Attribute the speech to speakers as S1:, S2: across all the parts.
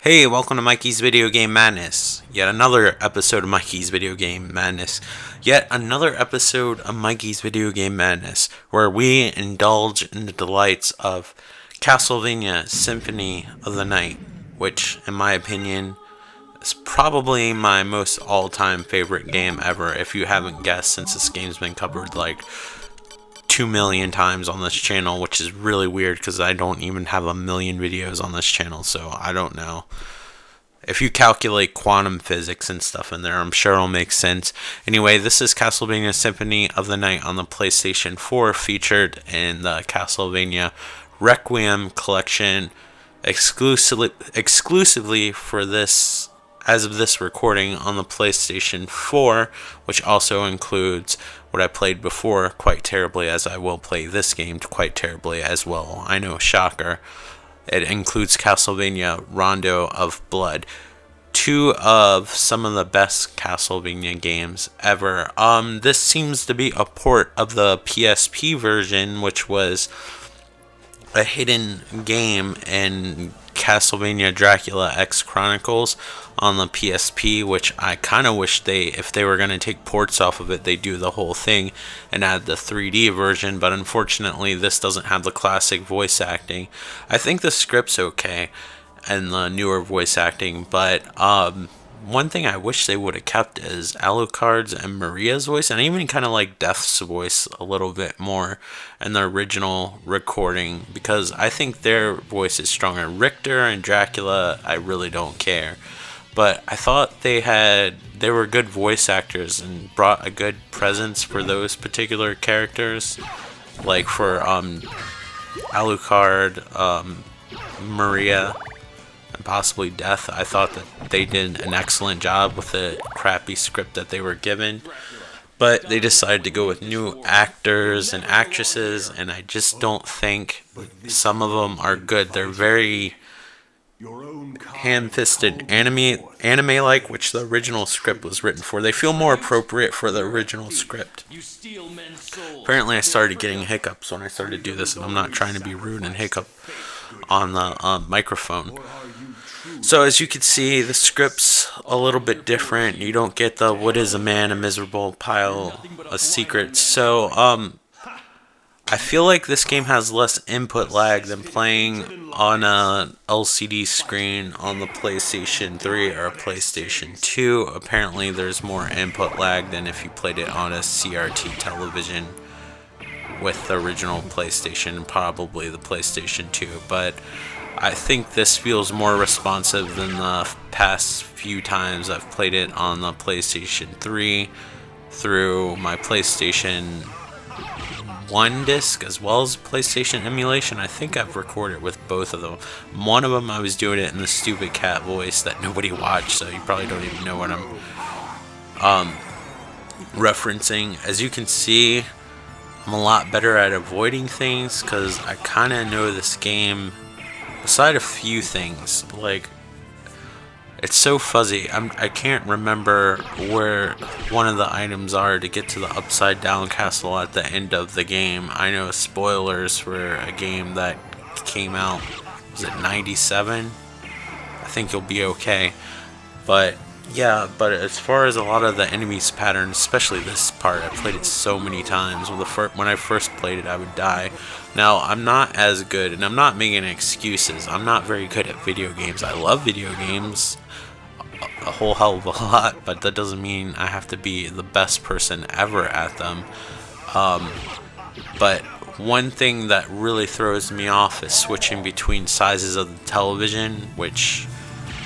S1: Hey, welcome to Mikey's Video Game Madness. Yet another episode of Mikey's Video Game Madness. Yet another episode of Mikey's Video Game Madness, where we indulge in the delights of Castlevania Symphony of the Night, which, in my opinion, is probably my most all-time favorite game ever, if you haven't guessed, since this game's been covered like 2 million times on this channel, which is really weird because I don't even have a million videos on this channel, so I don't know. If you calculate quantum physics and stuff in there, I'm sure it'll make sense. Anyway, this is Castlevania Symphony of the Night on the PlayStation 4, featured in the Castlevania Requiem collection exclusively for this, as of this recording, on the PlayStation 4, which also includes what I played before quite terribly, as I will play this game quite terribly as well. I know, shocker. It includes Castlevania Rondo of Blood, two of some of the best Castlevania games ever. This seems to be a port of the PSP version, which was a hidden game in Castlevania Dracula X Chronicles on the PSP, which I kind of wish if they were going to take ports off of it, they do the whole thing and add the 3D version, but unfortunately this doesn't have the classic voice acting. I think the script's okay and the newer voice acting, but one thing I wish they would have kept is Alucard's and Maria's voice, and I even kind of like Death's voice a little bit more in the original recording, because I think their voice is stronger. Richter and Dracula, I really don't care, but I thought they were good voice actors and brought a good presence for those particular characters, like for Alucard, Maria, and possibly Death. I thought that they did an excellent job with the crappy script that they were given, but they decided to go with new actors and actresses, and I just don't think some of them are good. They're very ham-fisted anime-like, which the original script was written for. They feel more appropriate for the original script. Apparently I started getting hiccups when I started to do this, and I'm not trying to be rude and hiccup on the microphone. So as you can see, the script's a little bit different. You don't get the "what is a man, a miserable pile of secrets." So I feel like this game has less input lag than playing on a LCD screen on the PlayStation 3 or a PlayStation 2. Apparently there's more input lag than if you played it on a CRT television with the original PlayStation and probably the PlayStation 2, but I think this feels more responsive than the past few times I've played it on the PlayStation 3 through my PlayStation 1 disc as well as PlayStation emulation. I think I've recorded with both of them. One of them I was doing it in the stupid cat voice that nobody watched, so you probably don't even know what I'm referencing. As you can see, I'm a lot better at avoiding things because I kind of know this game. Beside a few things, like, it's so fuzzy. I can't remember where one of the items are to get to the upside down castle at the end of the game. I know, spoilers for a game that came out, was it 97? I think you'll be okay. But yeah, but as far as a lot of the enemies patterns, especially this part, I played it so many times. When I first played it, I would die. Now, I'm not as good, and I'm not making excuses. I'm not very good at video games. I love video games a whole hell of a lot, but that doesn't mean I have to be the best person ever at them. But one thing that really throws me off is switching between sizes of the television, which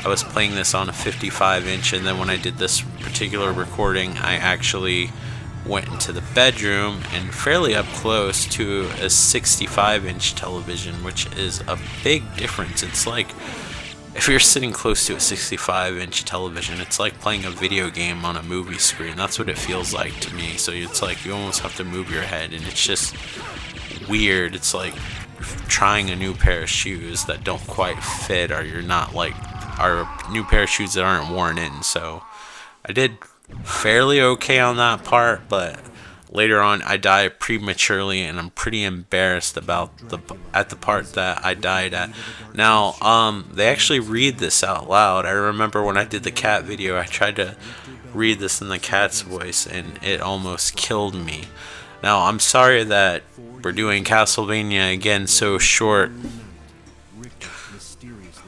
S1: I was playing this on a 55-inch, and then when I did this particular recording, I actually went into the bedroom and fairly up close to a 65-inch television, which is a big difference. It's like, if you're sitting close to a 65-inch television, it's like playing a video game on a movie screen. That's what it feels like to me. So it's like you almost have to move your head, and it's just weird. It's like trying a new pair of shoes that don't quite fit, or new pair of shoes that aren't worn in. So I did fairly okay on that part, but later on I die prematurely, and I'm pretty embarrassed about the part that I died at. Now, they actually read this out loud. I remember when I did the cat video, I tried to read this in the cat's voice, and it almost killed me. Now, I'm sorry that we're doing Castlevania again so short.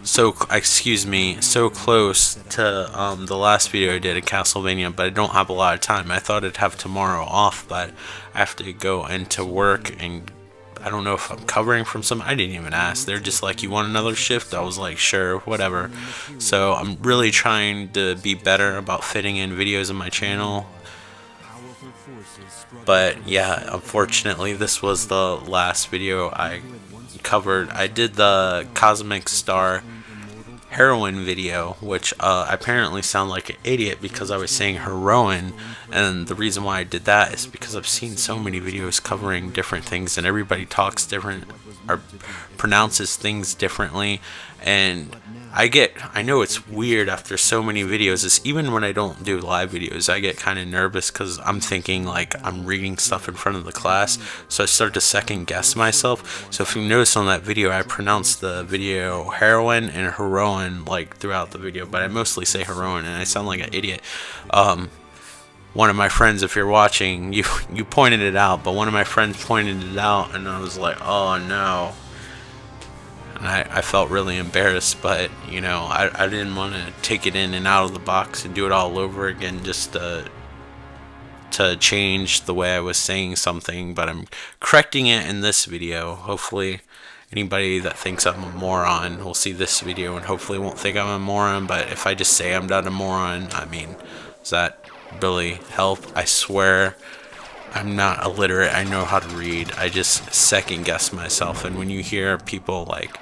S1: So close to the last video I did of Castlevania, but I don't have a lot of time. I thought I'd have tomorrow off, but I have to go into work, and I don't know if I'm covering from some. I didn't even ask. They're just like, you want another shift? I was like, sure, whatever. So I'm really trying to be better about fitting in videos on my channel. But yeah, unfortunately, this was the last video I covered. I did the Cosmic Star heroine video, which I apparently sound like an idiot because I was saying heroine, and the reason why I did that is because I've seen so many videos covering different things, and everybody talks different or pronounces things differently, and I know it's weird after so many videos. It's even when I don't do live videos, I get kind of nervous because I'm thinking like I'm reading stuff in front of the class, so I start to second guess myself. So if you notice on that video, I pronounce the video heroine and heroine like throughout the video, but I mostly say heroine, and I sound like an idiot. One of my friends, if you're watching, you pointed it out, but one of my friends pointed it out, and I was like, oh no. And I felt really embarrassed, but you know, I didn't want to take it in and out of the box and do it all over again just to change the way I was saying something, but I'm correcting it in this video. Hopefully anybody that thinks I'm a moron will see this video and hopefully won't think I'm a moron, but if I just say I'm not a moron, I mean, does that really help? I swear I'm not illiterate. I know how to read. I just second guess myself, and when you hear people like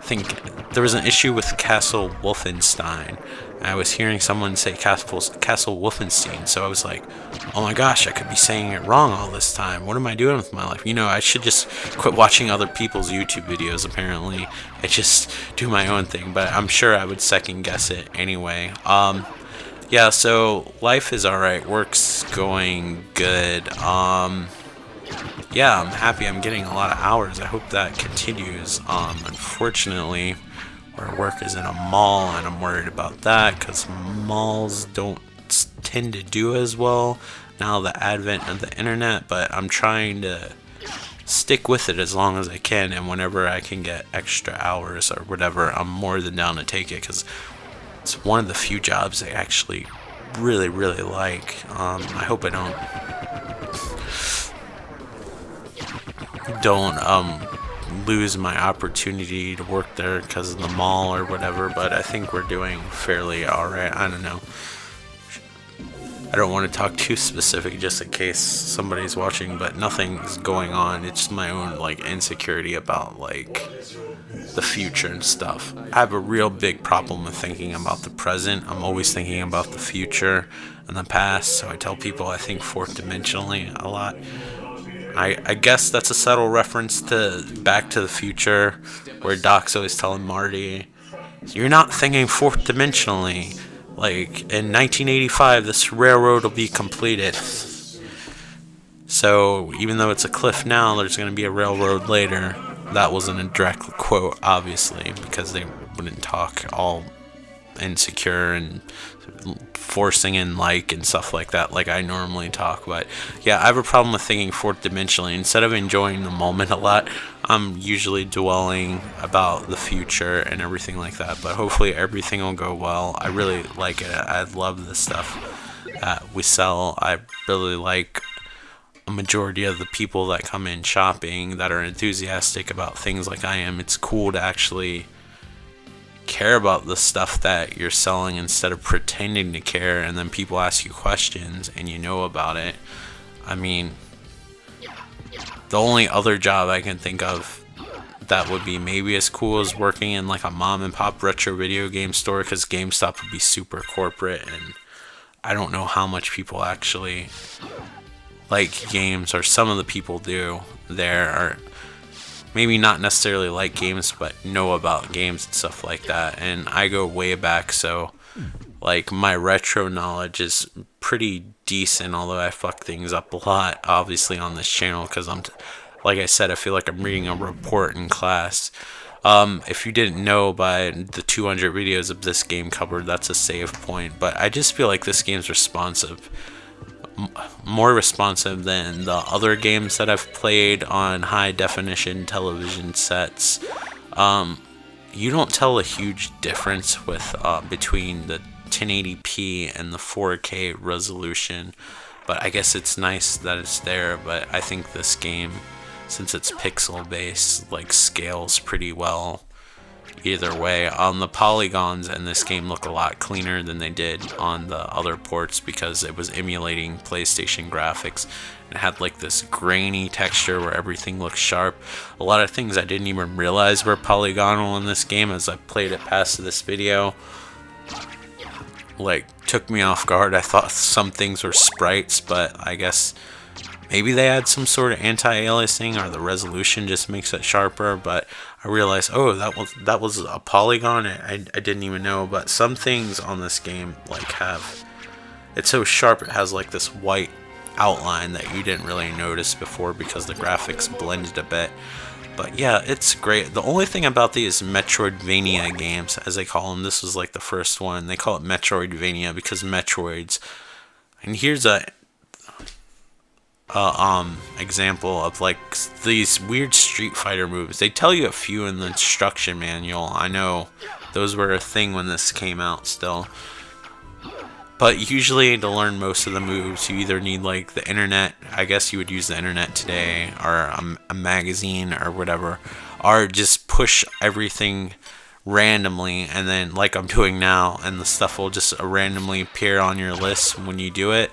S1: think there was an issue with Castle Wolfenstein, I was hearing someone say Castle Wolfenstein, so I was like, oh my gosh, I could be saying it wrong all this time. What am I doing with my life? You know, I should just quit watching other people's YouTube videos. Apparently I just do my own thing, but I'm sure I would second guess it anyway. Yeah, so life is alright, work's going good. Yeah, I'm happy I'm getting a lot of hours. I hope that continues. Unfortunately, where I work is in a mall, and I'm worried about that because malls don't tend to do as well now, the advent of the internet, but I'm trying to stick with it as long as I can, and whenever I can get extra hours or whatever, I'm more than down to take it because it's one of the few jobs I actually really like. I hope I don't lose my opportunity to work there because of the mall or whatever, but I think we're doing fairly alright. I don't know. I don't want to talk too specific just in case somebody's watching, but nothing's going on. It's my own like insecurity about like the future and stuff. I have a real big problem with thinking about the present. I'm always thinking about the future and the past, so I tell people I think fourth dimensionally a lot. I guess that's a subtle reference to Back to the Future, where Doc's always telling Marty, you're not thinking fourth dimensionally. Like, in 1985, this railroad will be completed. So, even though it's a cliff now, there's going to be a railroad later. That wasn't a direct quote, obviously, because they wouldn't talk all insecure and forcing in like and stuff like that like I normally talk. But yeah, I have a problem with thinking fourth dimensionally. Instead of enjoying the moment a lot, I'm usually dwelling about the future and everything like that. But hopefully everything will go well. I really like it. I love the stuff that we sell. I really like a majority of the people that come in shopping that are enthusiastic about things like I am. It's cool to actually care about the stuff that you're selling instead of pretending to care, and then people ask you questions and you know about it. I mean, the only other job I can think of that would be maybe as cool as working in like a mom and pop retro video game store, because GameStop would be super corporate and I don't know how much people actually like games, or some of the people do there are maybe not necessarily like games, but know about games and stuff like that. And I go way back, so like my retro knowledge is pretty decent, although I fuck things up a lot, obviously, on this channel, because like I said, I feel like I'm reading a report in class. If you didn't know by the 200 videos of this game covered, that's a save point, but I just feel like this game's responsive. More responsive than the other games that I've played on high definition television sets. You don't tell a huge difference with between the 1080p and the 4K resolution, but I guess it's nice that it's there. But I think this game, since it's pixel based, like, scales pretty well either way. The polygons in this game look a lot cleaner than they did on the other ports, because it was emulating PlayStation graphics. It had like this grainy texture where everything looked sharp. A lot of things I didn't even realize were polygonal in this game as I played it past this video, like, took me off guard. I thought some things were sprites, but I guess maybe they had some sort of anti-aliasing, or the resolution just makes it sharper. But I realized, oh, that was a polygon. I didn't even know. But some things on this game, like, it's so sharp, it has like this white outline that you didn't really notice before because the graphics blended a bit. But yeah, it's great. The only thing about these Metroidvania games, as they call them, this was like the first one. They call it Metroidvania because Metroids. And here's a example of like these weird Street Fighter moves. They tell you a few in the instruction manual. I know those were a thing when this came out still. But usually to learn most of the moves, you either need like the internet. I guess you would use the internet today, or a magazine or whatever, or just push everything randomly, and then like I'm doing now, and the stuff will just randomly appear on your list when you do it.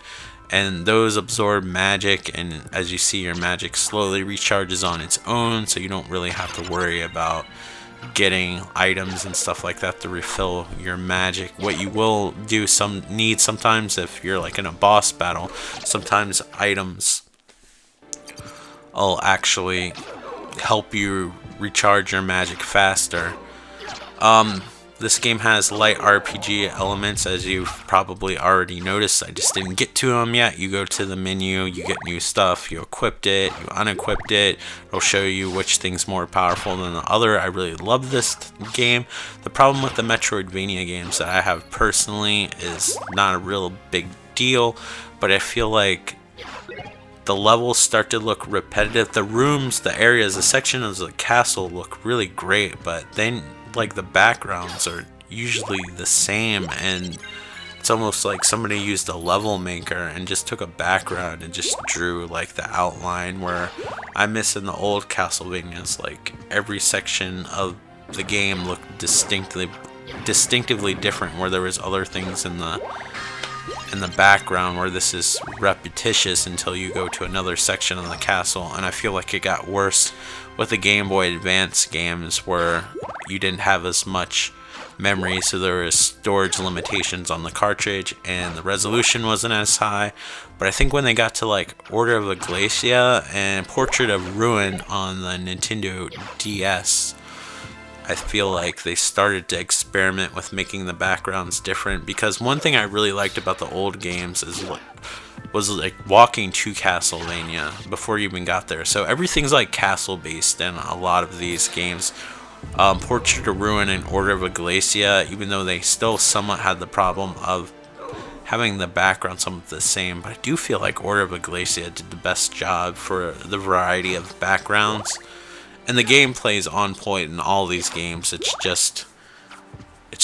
S1: And those absorb magic, and as you see, your magic slowly recharges on its own, so you don't really have to worry about getting items and stuff like that to refill your magic. What you will do sometimes, if you're like in a boss battle, sometimes items will actually help you recharge your magic faster. This game has light RPG elements, as you've probably already noticed. I just didn't get to them yet. You go to the menu, you get new stuff, you equipped it, you unequipped it. It'll show you which thing's more powerful than the other. I really love this game. The problem with the Metroidvania games that I have personally is not a real big deal, but I feel like the levels start to look repetitive. The rooms, the areas, the sections of the castle look really great, but then like the backgrounds are usually the same, and it's almost like somebody used a level maker and just took a background and just drew like the outline, where I miss in the old Castlevanias, like every section of the game looked distinctively different, where there was other things in the background, where this is repetitious until you go to another section of the castle. And I feel like it got worse with the Game Boy Advance games, where you didn't have as much memory, so there was storage limitations on the cartridge, and the resolution wasn't as high. But I think when they got to like Order of Ecclesia and Portrait of Ruin on the Nintendo DS, I feel like they started to experiment with making the backgrounds different. Because one thing I really liked about the old games was like walking to Castlevania before you even got there. So everything's like castle based in a lot of these games. Portrait of Ruin and Order of Ecclesia, even though they still somewhat had the problem of having the background somewhat the same, but I do feel like Order of Ecclesia did the best job for the variety of backgrounds. And the gameplay is on point in all these games. It's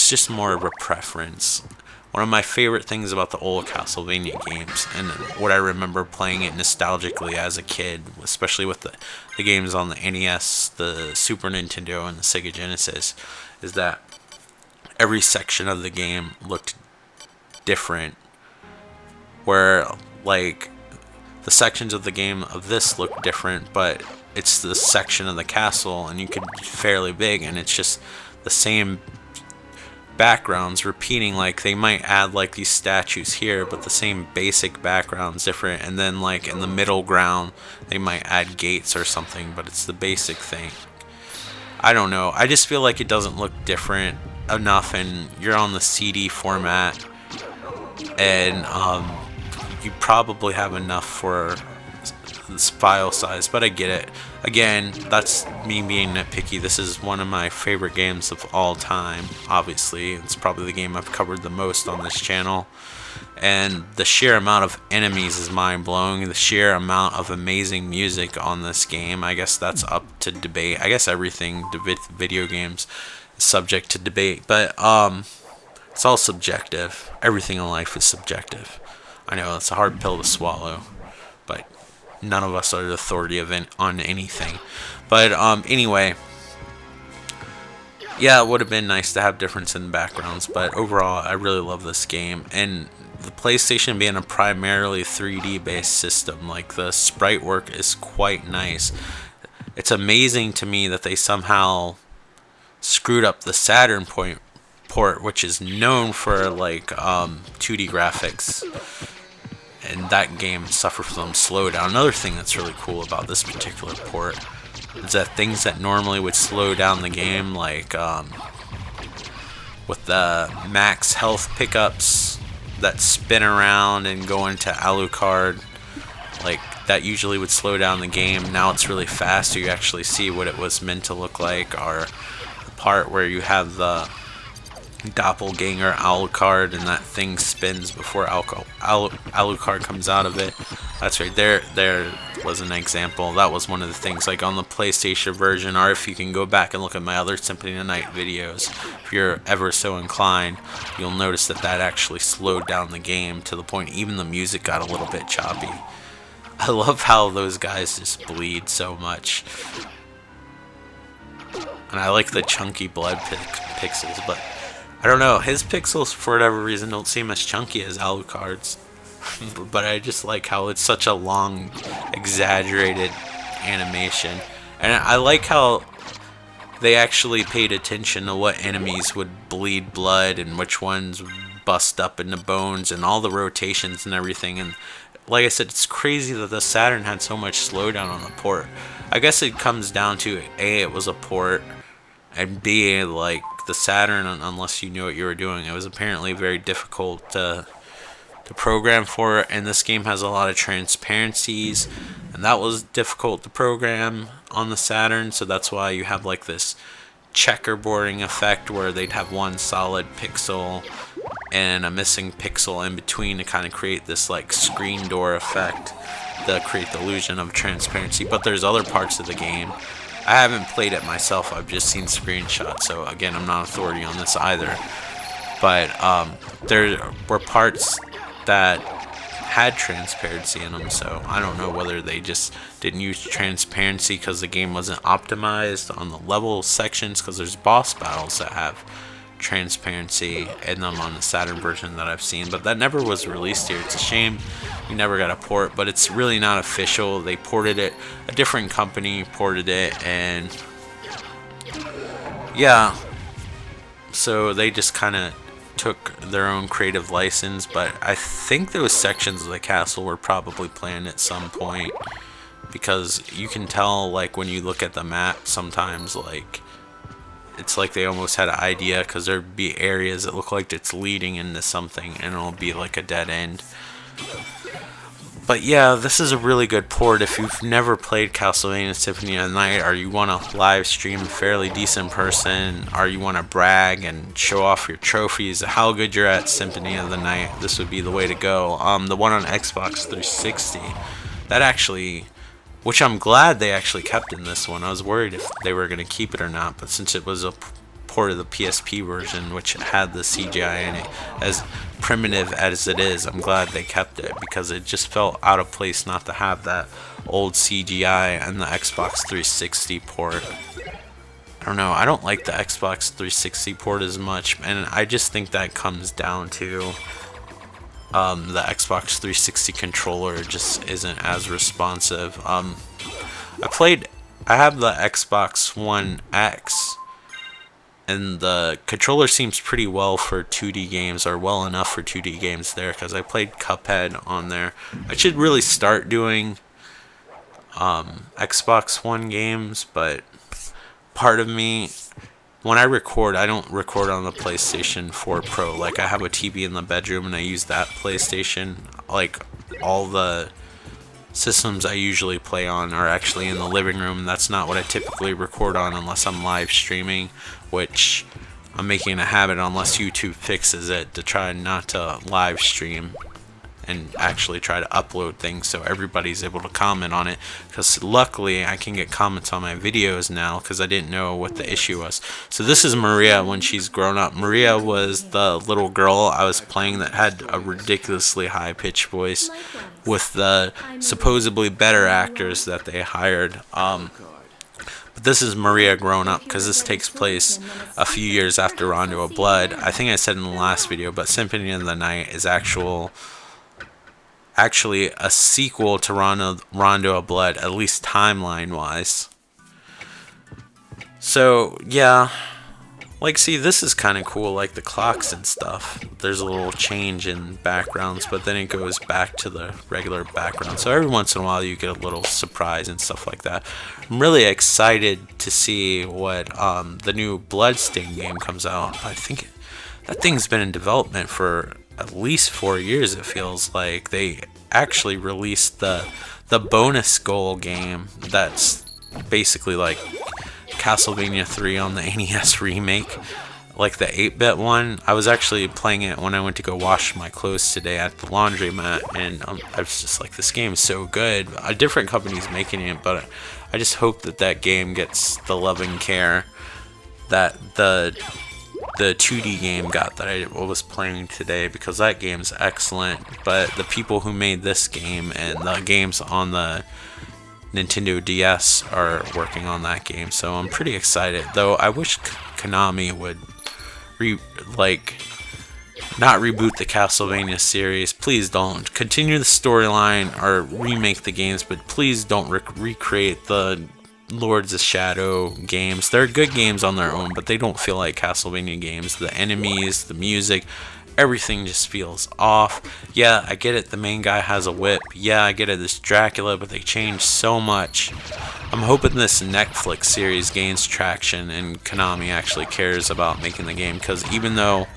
S1: just more of a preference. One of my favorite things about the old Castlevania games, and what I remember playing it nostalgically as a kid, especially with the games on the NES, the Super Nintendo, and the Sega Genesis, is that every section of the game looked different. Where, like, the sections of the game of this look different, but it's the section of the castle, and you could be fairly big, and it's just the same backgrounds repeating. Like, they might add like these statues here, but the same basic background's different, and then like in the middle ground they might add gates or something, but it's the basic thing. I don't know, I just feel like it doesn't look different enough, and you're on the CD format, and you probably have enough for this file size, but I get it. Again, that's me being nitpicky. This is one of my favorite games of all time. Obviously, it's probably the game I've covered the most on this channel. And the sheer amount of enemies is mind-blowing. The sheer amount of amazing music on this game, I guess that's up to debate. I guess everything video games is subject to debate, but it's all subjective. Everything in life is subjective. I know it's a hard pill to swallow, but none of us are the authority on anything. But anyway, yeah, it would have been nice to have difference in backgrounds, but overall, I really love this game. And the PlayStation being a primarily 3D based system, like the sprite work is quite nice. It's amazing to me that they somehow screwed up the Saturn port, which is known for like 2D graphics, and that game suffered from slowdown. Another thing that's really cool about this particular port is that things that normally would slow down the game, like with the max health pickups that spin around and go into Alucard, like that usually would slow down the game. Now it's really fast, so you actually see what it was meant to look like. Or the part where you have the doppelganger Alucard and that thing spins before Alucard comes out of it. That's right, there was an example. That was one of the things, like on the PlayStation version, or if you can go back and look at my other Symphony of the Night videos, if you're ever so inclined, you'll notice that actually slowed down the game to the point even the music got a little bit choppy. I love how those guys just bleed so much. And I like the chunky blood pixels, but I don't know, his pixels for whatever reason don't seem as chunky as Alucard's. But I just like how it's such a long, exaggerated animation. And I like how they actually paid attention to what enemies would bleed blood and which ones bust up into bones and all the rotations and everything. And like I said, it's crazy that the Saturn had so much slowdown on the port. I guess it comes down to A, it was a port, and B, like the Saturn, unless you knew what you were doing, it was apparently very difficult to program for, and this game has a lot of transparencies, and that was difficult to program on the Saturn, so that's why you have like this checkerboarding effect where they'd have one solid pixel and a missing pixel in between to kind of create this like screen door effect that create the illusion of transparency. But there's other parts of the game, I haven't played it myself, I've just seen screenshots, so again, I'm not authority on this either, but there were parts that had transparency in them, so I don't know whether they just didn't use transparency because the game wasn't optimized on the level sections, because there's boss battles that have transparency in them on the Saturn version that I've seen, but that never was released here. It's a shame we never got a port, but it's really not official. They ported it, a different company ported it, and yeah, so they just kind of took their own creative license. But I think those sections of the castle were probably planned at some point, because you can tell, like when you look at the map sometimes, like it's like they almost had an idea, because there'd be areas that look like it's leading into something and it'll be like a dead end. But yeah, this is a really good port. If you've never played Castlevania Symphony of the Night, or you want to live stream a fairly decent person, or you want to brag and show off your trophies, how good you're at Symphony of the Night, this would be the way to go. The one on Xbox 360, that actually, which I'm glad they actually kept in this one. I was worried if they were going to keep it or not, but since it was a port of the PSP version, which had the CGI in it, as primitive as it is, I'm glad they kept it, because it just felt out of place not to have that old CGI and the Xbox 360 port. I don't know, I don't like the Xbox 360 port as much, and I just think that comes down to the Xbox 360 controller just isn't as responsive. I have the Xbox One X, and the controller seems pretty well for 2D games, or well enough for 2D games there, because I played Cuphead on there. I should really start doing Xbox One games, but part of me, when I record, I don't record on the PlayStation 4 Pro. Like, I have a TV in the bedroom and I use that PlayStation. Like, all the systems I usually play on are actually in the living room. That's not what I typically record on unless I'm live streaming, which I'm making a habit unless YouTube fixes it to try not to live stream and actually try to upload things so everybody's able to comment on it, because luckily I can get comments on my videos now because I didn't know what the issue was. So this is Maria when she's grown up. Maria was the little girl I was playing that had a ridiculously high pitched voice with the supposedly better actors that they hired. But this is Maria grown up, because this takes place a few years after Rondo of Blood. I think I said in the last video, but Symphony of the Night is actually a sequel to Rondo of Blood, at least timeline wise. So yeah, like, see, this is kind of cool, like the clocks and stuff. There's a little change in backgrounds, but then it goes back to the regular background. So every once in a while you get a little surprise and stuff like that. I'm really excited to see what the new Bloodstain game comes out. I think that thing's been in development for at least 4 years, it feels like. They actually released the bonus goal game that's basically like Castlevania 3 on the NES remake, like the 8-bit one. I was actually playing it when I went to go wash my clothes today at the laundromat, and I was just like, this game is so good. A different company's making it, but I just hope that that game gets the love and care that the 2D game got that I was playing today, because that game's excellent. But the people who made this game and the games on the Nintendo DS are working on that game, so I'm pretty excited. Though I wish Konami would not reboot the Castlevania series. Please don't. Continue the storyline or remake the games, but please don't recreate the Lords of Shadow games. They're good games on their own, but they don't feel like Castlevania games. The enemies, the music, everything just feels off. Yeah, I get it, the main guy has a whip. Yeah, I get it, it's Dracula, but they changed so much. I'm hoping this Netflix series gains traction and Konami actually cares about making the game, because even though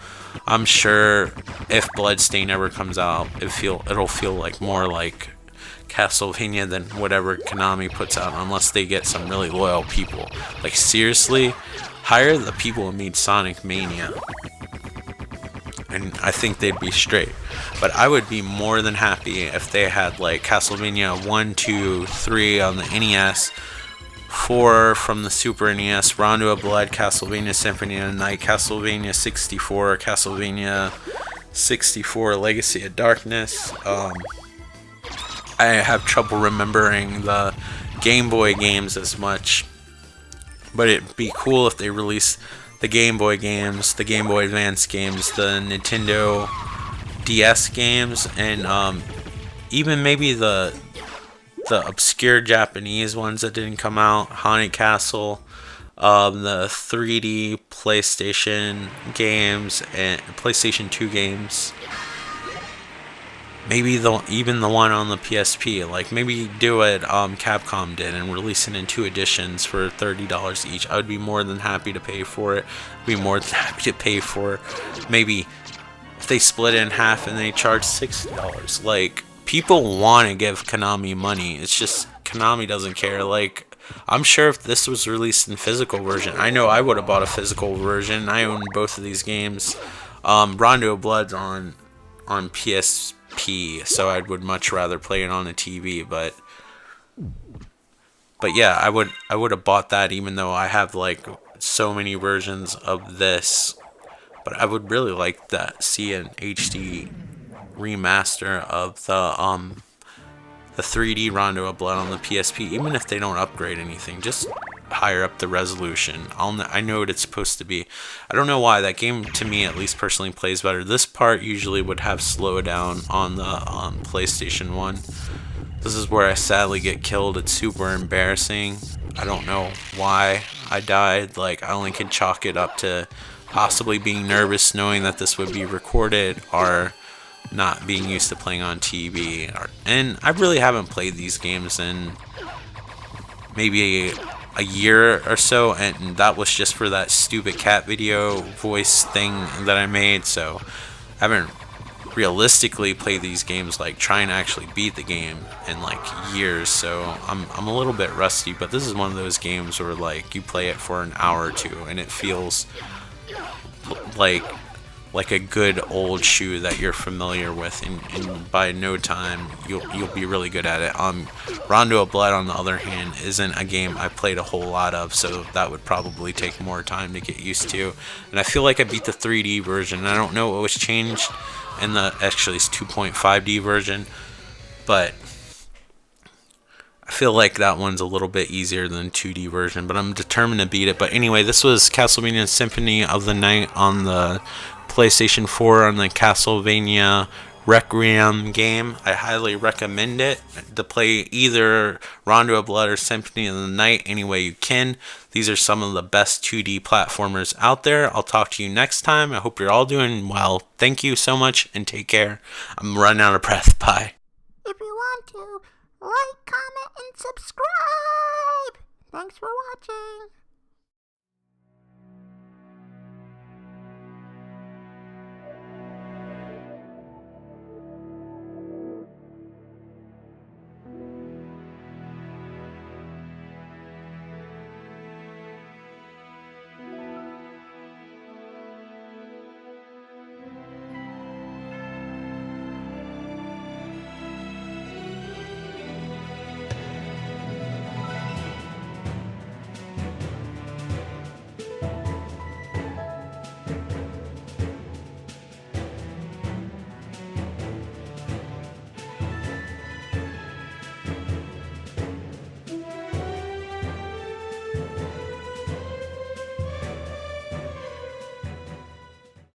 S1: I'm sure if Bloodstain ever comes out, it'll feel like more like Castlevania than whatever Konami puts out, unless they get some really loyal people. Like, seriously, hire the people who made Sonic Mania, and I think they'd be straight. But I would be more than happy if they had like Castlevania 1, 2, 3 on the NES, 4 from the Super NES, Rondo of Blood, Castlevania Symphony of the Night, Castlevania 64, Castlevania 64 Legacy of Darkness. I have trouble remembering the Game Boy games as much, but it'd be cool if they release the Game Boy games, the Game Boy Advance games, the Nintendo DS games, and even maybe the obscure Japanese ones that didn't come out, Haunted Castle, the 3D PlayStation games and PlayStation 2 games. Maybe even the one on the PSP. Like, maybe do what Capcom did and release it in 2 editions for $30 each. I would be more than happy to pay for it. I'd be more than happy to pay for maybe if they split it in half and they charge $60. Like, people want to give Konami money. It's just Konami doesn't care. Like, I'm sure if this was released in physical version, I know I would have bought a physical version. I own both of these games. Rondo of Blood's on PSP, so I would much rather play it on a TV. But yeah, I would have bought that, even though I have like so many versions of this. But I would really like that, see an HD remaster of the 3D Rondo of Blood on the PSP, even if they don't upgrade anything, just higher up the resolution. I know what it's supposed to be. I don't know why that game, to me at least personally, plays better. This part usually would have slowdown on the PlayStation 1. This is where I sadly get killed. It's super embarrassing. I don't know why I died. Like, I only can chalk it up to possibly being nervous knowing that this would be recorded, or not being used to playing on TV. And I really haven't played these games in maybe a year or so, and that was just for that stupid cat video voice thing that I made. So I haven't realistically play these games, like try and actually beat the game in like years. So I'm a little bit rusty, but this is one of those games where like you play it for an hour or two and it feels like a good old shoe that you're familiar with, and by no time you'll be really good at it. Rondo of Blood, on the other hand, isn't a game I played a whole lot of, so that would probably take more time to get used to. And I feel like I beat the 3D version. I don't know what was changed in the, actually it's 2.5D version, but I feel like that one's a little bit easier than 2D version, but I'm determined to beat it. But anyway, this was Castlevania Symphony of the Night on the PlayStation 4 on the Castlevania Requiem game. I highly recommend it to play either Rondo of Blood or Symphony of the Night any way you can. These are some of the best 2D platformers out there. I'll talk to you next time. I hope you're all doing well. Thank you so much and take care. I'm running out of breath. Bye.
S2: If you want to, like, comment, and subscribe. Thanks for watching.